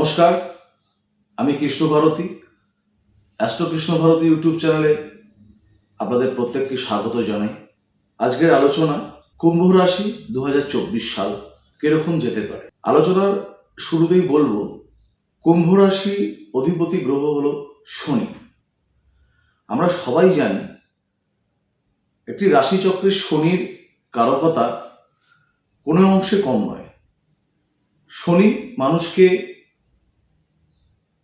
নমস্কার, আমি Krishna Bharati, astro Krishna Bharati YouTube চ্যানেলে আপনাদের প্রত্যেককে স্বাগত জানাই। আজকের আলোচনা কুম্ভ রাশি 2024 সাল কিরকম যেতে পারে। আলোচনার শুরুতেই বলবো, কুম্ভ রাশি অধিপতি গ্রহ হলো শনি। আমরা সবাই জানি একটি রাশিচক্রে শনির কারকতা কোনো অংশে কম নয়। শনি মানুষকে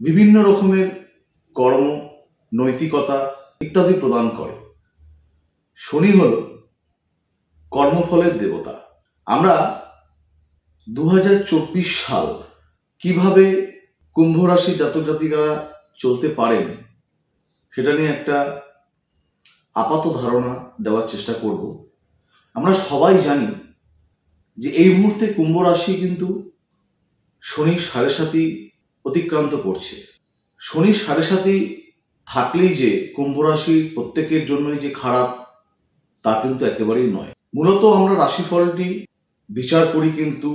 বিভিন্ন রকমের কর্ম, নৈতিকতা ইত্যাদি প্রদান করে। শনি হল কর্মফলের দেবতা। আমরা 2024 সাল কিভাবে কুম্ভ রাশি জাতক জাতিকারা চলতে পারেন সেটা নিয়ে একটা আপাত ধারণা দেওয়ার চেষ্টা করব। আমরা সবাই জানি যে এই মুহূর্তে কুম্ভ রাশি কিন্তু শনি 7.5 অতিক্রান্ত করছে। শনি 7.5 থাকলেই যে কুম্ভ রাশি প্রত্যেকের জন্যই যে খারাপ তা কিন্তু একেবারেই নয়। মূলত আমরা রাশিফলটি বিচার করি কিন্তু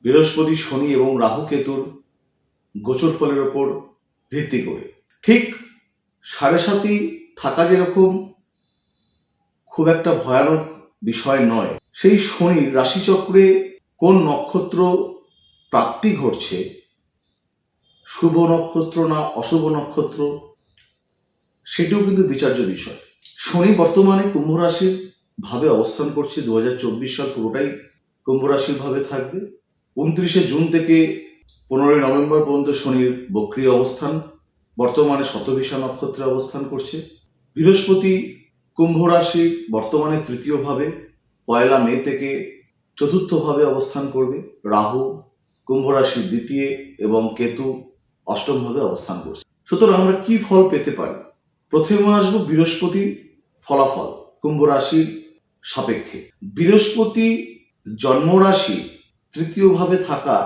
বৃহস্পতি, শনি এবং রাহু কেতুর গোচর ফলের ওপর ভিত্তি করে। ঠিক 7.5 থাকা যেরকম খুব একটা ভয়ানক বিষয় নয়, সেই শনির রাশিচক্রে কোন নক্ষত্র প্রাপ্তি ঘটছে, শুভ নক্ষত্র না অশুভ নক্ষত্র, সেটিও কিন্তু বিচার্য বিষয়। শনি বর্তমানে কুম্ভ রাশির ভাবে অবস্থান করছে। 2024 সাল পুরোটাই কুম্ভ রাশির ভাবে থাকবে। 29 জুন থেকে 15 নভেম্বর পর্যন্ত শনির বক্রী অবস্থান, বর্তমানে শতভিষা নক্ষত্রে অবস্থান করছে। বৃহস্পতি কুম্ভ রাশি বর্তমানে তৃতীয় ভাবে 1 মে থেকে 4র্থ ভাবে অবস্থান করবে। রাহু কুম্ভ রাশির দ্বিতীয় এবং কেতু 8ম ভাবে অবস্থান করছে। সুতরাং আমরা কি ফল পেতে পারি? প্রথমে আসবো বৃহস্পতি ফলাফল কুম্ভ রাশির সাপেক্ষে। বৃহস্পতি জন্ম রাশি তৃতীয় ভাবে থাকা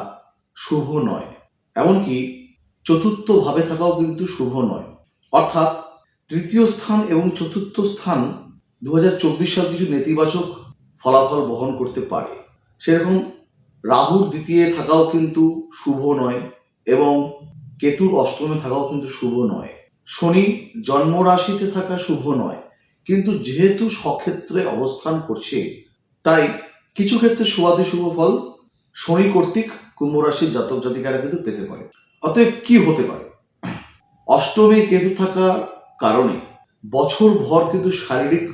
শুভ নয়, এমনকি 4র্থ ভাবে থাকাও কিন্তু শুভ নয়। অর্থাৎ তৃতীয় স্থান এবং 4র্থ স্থান 2024 সাল কিছু নেতিবাচক ফলাফল বহন করতে পারে। সেরকম রাহুর দ্বিতীয় থাকাও কিন্তু শুভ নয় এবং কেতুর 8মে থাকাও কিন্তু শুভ নয়। শনি জন্ম রাশিতে থাকা শুভ নয়, কিন্তু যেহেতু স্বক্ষেত্রে অবস্থান করছে তাই কিছু ক্ষেত্রে শুভাদি শুভ ফল শনি কর্তৃক কুম্ভ রাশির জাতক জাতিকারা কিন্তু পেতে পারে। অতএব কি হতে পারে? 8মে কেতু থাকার কারণে বছর ভর কিন্তু শারীরিক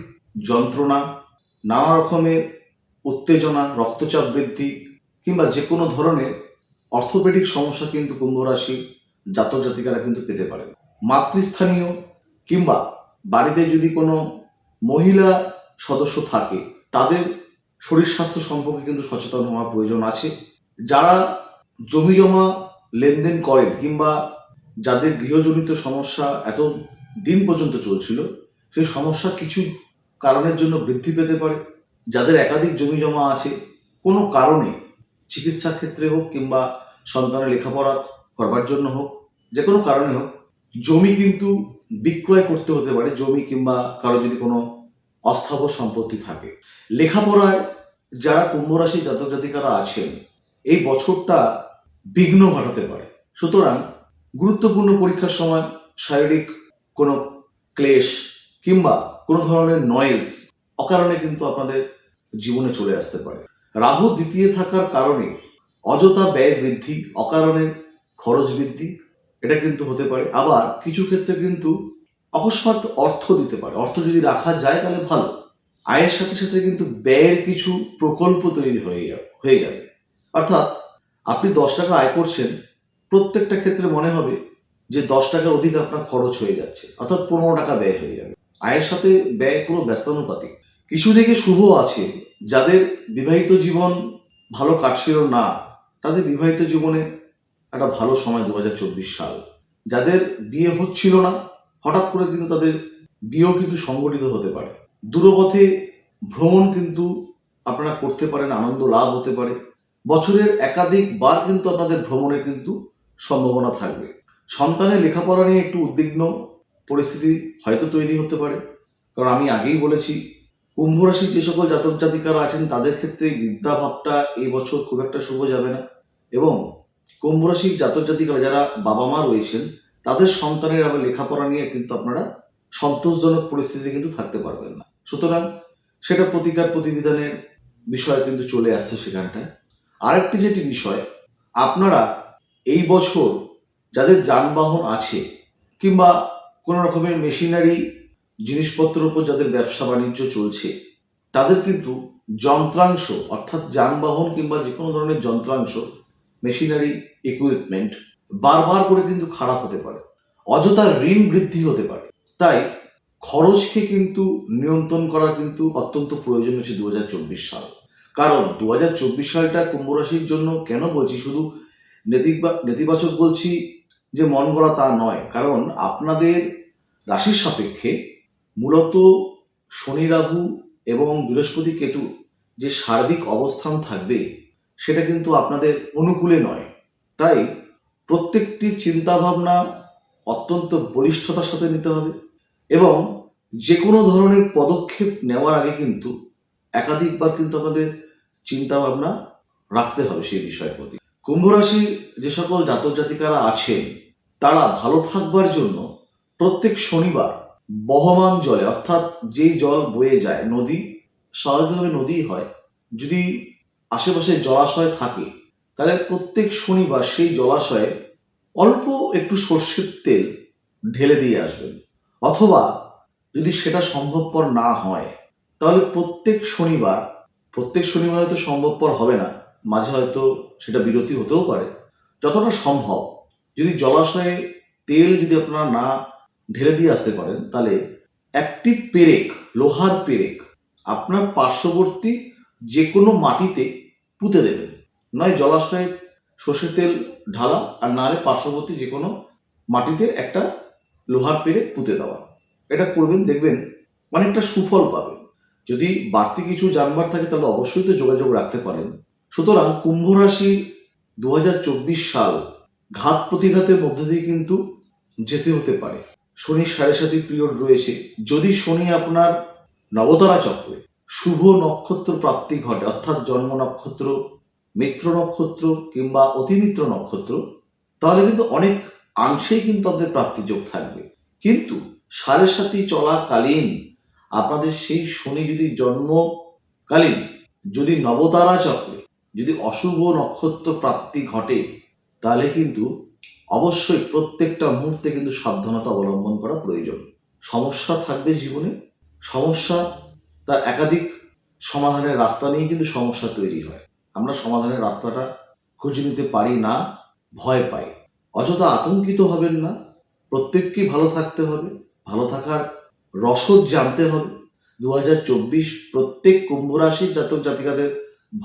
যন্ত্রণা, নানা রকমের উত্তেজনা, রক্তচাপ বৃদ্ধি কিংবা যে কোনো ধরনের অর্থোপেডিক সমস্যা কিন্তু কুম্ভ রাশির জাতক জাতিকারা কিন্তু পেতে পারেন। মাতৃস্থানীয় কিংবা বাড়িতে যদি কোনো মহিলা সদস্য থাকে তাদের শরীর স্বাস্থ্য সম্পর্কে কিন্তু সচেতন হওয়ার প্রয়োজন আছে। যারা জমি জমা লেনদেন করেন কিংবা যাদের গৃহজনিত সমস্যা এত দিন পর্যন্ত চলছিল, সেই সমস্যা কিছু কারণের জন্য বৃদ্ধি পেতে পারে। যাদের একাধিক জমি জমা আছে, কোনো কারণে চিকিৎসা ক্ষেত্রে হোক কিংবা সন্তানের লেখাপড়া করবার জন্য হোক, যে কোনো কারণে হোক, জমি কিন্তু বিক্রয় করতে হতে পারে। জমি কিংবা কারো যদি কোনো অস্থাবর সম্পত্তি থাকে। লেখাপড়ায় যারা কুম্ভ রাশি জাতক জাতিকারা আছেন, এই বছরটা বিঘ্ন ঘটাতে পারে। সুতরাং গুরুত্বপূর্ণ পরীক্ষার সময় শারীরিক কোনো ক্লেশ কিংবা কোনো ধরনের নয়েজ অকারণে কিন্তু আপনাদের জীবনে চলে আসতে পারে। রাহু দ্বিতীয় থাকার কারণে অযথা ব্যয় বৃদ্ধি, অকারণে খরচ বৃদ্ধি, এটা কিন্তু হতে পারে। আবার কিছু ক্ষেত্রে কিন্তু অকস্মাৎ অর্থ দিতে পারে। অর্থ যদি রাখা যায় তাহলে ভালো। আয়ের সাথে সাথে কিন্তু ব্যয়ের কিছু প্রকল্প তৈরি হয়ে যাবে। অর্থাৎ আপনি 10 টাকা আয় করছেন, প্রত্যেকটা ক্ষেত্রে মনে হবে যে 10 টাকার অধিক আপনার খরচ হয়ে যাচ্ছে, অর্থাৎ 15 টাকা ব্যয় হয়ে যাবে। আয়ের সাথে ব্যয় পুরো ব্যস্তানুপাতিক। কিছু দিকে শুভ আছে। যাদের বিবাহিত জীবন ভালো কাটছিল না, তাদের বিবাহিত জীবনে একটা ভালো সময় 2024 সাল। যাদের বিয়ে হচ্ছিল না, হঠাৎ করে কিন্তু তাদের বিয়েও কিন্তু সংগঠিত হতে পারে। দূরপথে ভ্রমণ কিন্তু আপনারা করতে পারেন, আনন্দ লাভ হতে পারে। বছরের একাধিকবার কিন্তু আপনাদের ভ্রমণের কিন্তু সম্ভাবনা থাকবে। সন্তানের লেখাপড়া নিয়ে একটু উদ্বিগ্ন পরিস্থিতি হয়তো তৈরি হতে পারে, কারণ আমি আগেই বলেছি কুম্ভ রাশির যে সকল জাতক জাতিকারা আছেন তাদের ক্ষেত্রে বিদ্যাভাবটা এই বছর খুব একটা শুভ যাবে না এবং কুম্ভ রাশির জাতক জাতিকারা যারা বাবা মা রয়েছেন তাদের সন্তানের আবার লেখাপড়া নিয়ে কিন্তু আপনারা সন্তোষজনক পরিস্থিতিতে কিন্তু থাকতে পারবেন না। সুতরাং সেটা প্রতিকার প্রতিবিধানের বিষয় কিন্তু চলে আসছে সেখানটায়। আরেকটি যেটি বিষয়, আপনারা এই বছর যাদের যানবাহন আছে কিংবা কোনো রকমের মেশিনারি জিনিসপত্রের উপর যাদের ব্যবসা বাণিজ্য চলছে, তাদের কিন্তু যন্ত্রাংশ অর্থাৎ যানবাহন কিংবা যে কোনো ধরনের যন্ত্রাংশ, মেশিনারি ইকুইপমেন্ট বারবার করে কিন্তু খারাপ হতে পারে, অযথা ঋণ বৃদ্ধি হতে পারে। তাই খরচকে কিন্তু নিয়ন্ত্রণ করা কিন্তু অত্যন্ত প্রয়োজন হচ্ছে 2024 সাল। কারণ 2024 সালটা কুম্ভ রাশির জন্য কেন বলছি, শুধু নেতিবাচক বলছি যে মন গড়া তা নয়, কারণ আপনাদের রাশির সাপেক্ষে মূলত শনি রাহু এবং বৃহস্পতি কেতু যে সার্বিক অবস্থান থাকবে সেটা কিন্তু আপনাদের অনুকূলে নয়। তাই প্রত্যেকটি চিন্তাভাবনা অত্যন্ত বলিষ্ঠতার সাথে নিতে হবে এবং যে কোনো ধরনের পদক্ষেপ নেওয়ার আগে কিন্তু একাধিকবার কিন্তু আপনাদের চিন্তাভাবনা রাখতে হবে সেই বিষয়ের প্রতি। কুম্ভ রাশির যে সকল জাতক জাতিকারা আছেন তারা ভালো থাকবার জন্য প্রত্যেক শনিবার বহমান জলে, অর্থাৎ যেই জল বয়ে যায়, নদী স্বাভাবিকভাবে নদীই হয়, যদি আশেপাশে জলাশয় থাকে তাহলে প্রত্যেক শনিবার সেই জলাশয়ে অল্প একটু সর্ষের তেল ঢেলে দিয়ে আসবেন। অথবা যদি সেটা সম্ভবপর না হয় তাহলে প্রত্যেক শনিবার হয়তো সম্ভবপর হবে না, মাঝে হয়তো সেটা বিরতি হতেও পারে, যতটা সম্ভব যদি জলাশয়ে তেল যদি আপনারা না ঢেলে দিয়ে আসতে পারেন তাহলে একটি পেরেক, লোহার পেরেক আপনার পার্শ্ববর্তী যে কোনো মাটিতে পুঁতে দেবেন। নয় জলাশয়ে সর্ষের তেল ঢালা, আর না হলে পার্শ্ববর্তী যে কোনো মাটিতে একটা লোহার পেরেক পুঁতে দেওয়া। এটা করবেন, দেখবেন অনেকটা সুফল পাবেন। যদি বাড়তি কিছু জানবার থাকে তাহলে অবশ্যই তো যোগাযোগ রাখতে পারেন। সুতরাং কুম্ভ রাশির 2024 সাল ঘাত প্রতিঘাতের মধ্যে দিয়ে কিন্তু যেতে হতে পারে। শনি 7.5 পিরিয়ড রয়েছে। যদি শনি আপনার নবতারা চক্রে শুভ নক্ষত্র প্রাপ্তি ঘটে, অর্থাৎ জন্ম নক্ষত্র, মিত্র নক্ষত্র কিংবা অতিমিত্র নক্ষত্র, তাহলে কিন্তু অনেক অংশেই কিন্তু আপনাদের প্রাপ্তিযোগ থাকবে। কিন্তু 7.5 চলাকালীন আপনাদের সেই শনি যদি জন্মকালীন যদি নবতারা চক্রে যদি অশুভ নক্ষত্র প্রাপ্তি ঘটে তাহলে কিন্তু অবশ্যই প্রত্যেকটা মুহূর্তে কিন্তু সাবধানতা অবলম্বন করা প্রয়োজন। সমস্যা থাকবে জীবনে, সমস্যা তার একাধিক সমাধানের রাস্তা নিয়ে কিন্তু সমস্যা তৈরি হয়। আমরা সমাধানের রাস্তাটা খুঁজে নিতে পারি না, ভয় পাই। অযথা আতঙ্কিত হবেন না, প্রত্যেককেই ভালো থাকতে হবে, ভালো থাকার রসদ জানতে হবে। 2024 প্রত্যেক কুম্ভ রাশির জাতক জাতিকাদের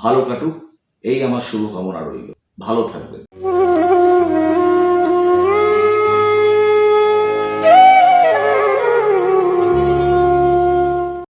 ভালো কাটুক, এই আমার শুভকামনা রইল। ভালো থাকবেন।